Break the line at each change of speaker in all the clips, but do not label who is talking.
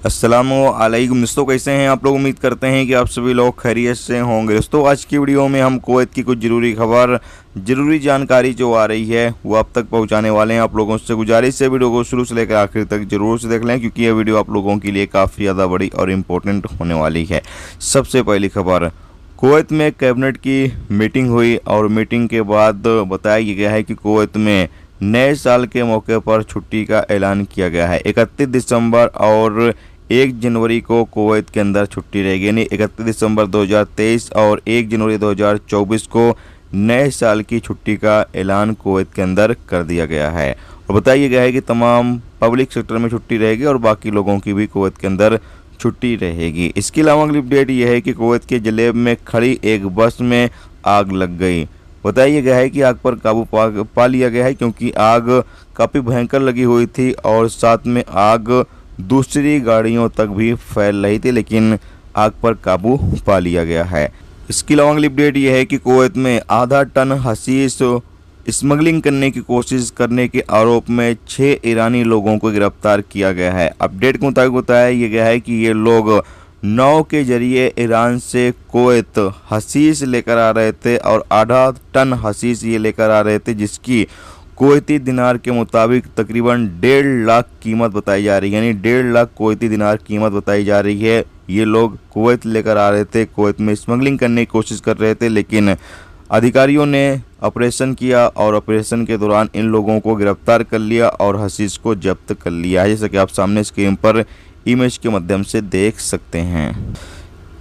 अस्सलामुअलैकुम दोस्तों, कैसे हैं आप लोग। उम्मीद करते हैं कि आप सभी लोग खैरियत से होंगे। दोस्तों आज की वीडियो में हम कुवैत की कुछ ज़रूरी खबर, ज़रूरी जानकारी जो आ रही है वो आप तक पहुंचाने वाले हैं। आप लोगों से गुजारिश है वीडियो को शुरू से लेकर आखिर तक जरूर से देख लें, क्योंकि यह वीडियो आप लोगों के लिए काफ़ी ज़्यादा बड़ी और इम्पोर्टेंट होने वाली है। सबसे पहली खबर, कुवैत में कैबिनेट की मीटिंग हुई और मीटिंग के बाद बताया गया है कि कुवैत में नए साल के मौके पर छुट्टी का ऐलान किया गया है। 31 दिसंबर और 1 जनवरी को कुवैत के अंदर छुट्टी रहेगी, यानी 31 दिसंबर 2023 और 1 जनवरी 2024 को नए साल की छुट्टी का ऐलान कुवैत के अंदर कर दिया गया है। और बताया गया है कि तमाम पब्लिक सेक्टर में छुट्टी रहेगी और बाकी लोगों की भी कुवैत के अंदर छुट्टी रहेगी। इसके अलावा अगली अपडेट यह है कि कुवैत के जलेब में खड़ी एक बस में आग लग गई। बताया गया है कि आग पर काबू पा लिया गया है, क्योंकि आग काफ़ी भयंकर लगी हुई थी और साथ में आग दूसरी गाड़ियों तक भी फैल रही थी, लेकिन आग पर काबू पा लिया गया है। इसके अलावा अगली अपडेट यह है कि कुवैत में आधा टन हशीश स्मगलिंग करने की कोशिश करने के आरोप में 6 ईरानी लोगों को गिरफ्तार किया गया है। अपडेट के मुताबिक बताया गया है कि ये लोग नाव के जरिए ईरान से कुवैत हशीश लेकर आ रहे थे और आधा टन हशीश ये लेकर आ रहे थे, जिसकी कुवैती दिनार के मुताबिक तकरीबन 1.5 लाख कीमत बताई जा रही है, यानी 1.5 लाख कुवैती दिनार कीमत बताई जा रही है। ये लोग कुवैत लेकर आ रहे थे, कुवैत में स्मगलिंग करने की कोशिश कर रहे थे, लेकिन अधिकारियों ने ऑपरेशन किया और ऑपरेशन के दौरान इन लोगों को गिरफ्तार कर लिया और हशीश को जब्त कर लिया है, जैसा कि आप सामने स्क्रीन पर इमेज के माध्यम से देख सकते हैं।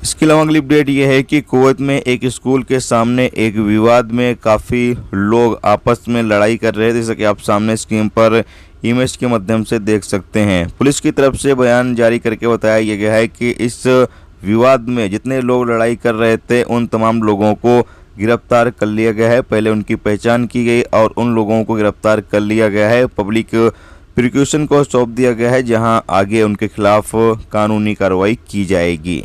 इसके अलावा अगली अपडेट यह है कि कुवैत में एक स्कूल के सामने एक विवाद में काफ़ी लोग आपस में लड़ाई कर रहे थे, जैसा कि आप सामने स्क्रीन पर इमेज के माध्यम से देख सकते हैं। पुलिस की तरफ से बयान जारी करके बताया गया है कि इस विवाद में जितने लोग लड़ाई कर रहे थे उन तमाम लोगों को गिरफ्तार कर लिया गया है। पहले उनकी पहचान की गई और उन लोगों को गिरफ्तार कर लिया गया है। पब्लिक प्रोसिक्यूशन को सौंप दिया गया है, जहां आगे उनके खिलाफ कानूनी कार्रवाई की जाएगी।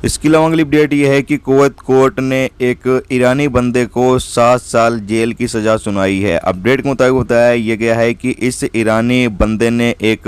इसके अलावा अगली अपडेट यह है कि कुवैत कोर्ट ने एक ईरानी बंदे को 7 साल जेल की सज़ा सुनाई है। अपडेट के मुताबिक बताया गया है कि इस ईरानी बंदे ने एक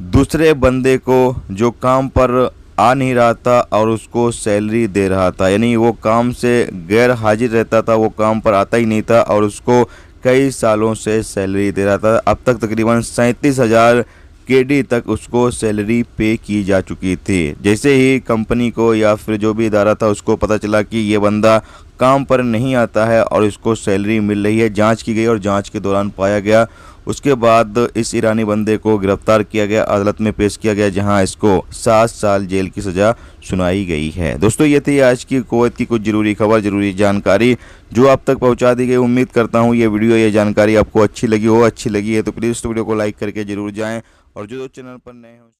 दूसरे बंदे को जो काम पर आ नहीं रहा था और उसको सैलरी दे रहा था, यानी वो काम से गैर हाजिर रहता था, वो काम पर आता ही नहीं था और उसको कई सालों से सैलरी दे रहा था। अब तक तकरीबन 37,000 केडी तक उसको सैलरी पे की जा चुकी थी। जैसे ही कंपनी को या फिर जो भी इदारा था उसको पता चला कि ये बंदा काम पर नहीं आता है और इसको सैलरी मिल रही है, जांच की गई और जांच के दौरान पाया गया। उसके बाद इस ईरानी बंदे को गिरफ्तार किया गया, अदालत में पेश किया गया, जहां इसको 7 साल जेल की सज़ा सुनाई गई है। दोस्तों ये थी आज की कुवैत की कुछ ज़रूरी खबर, ज़रूरी जानकारी जो आप तक पहुंचा दी गई। उम्मीद करता हूं ये वीडियो, ये जानकारी आपको अच्छी लगी हो। अच्छी लगी है तो प्लीज़ वीडियो को लाइक करके ज़रूर जाएँ और जो चैनल पर नए हो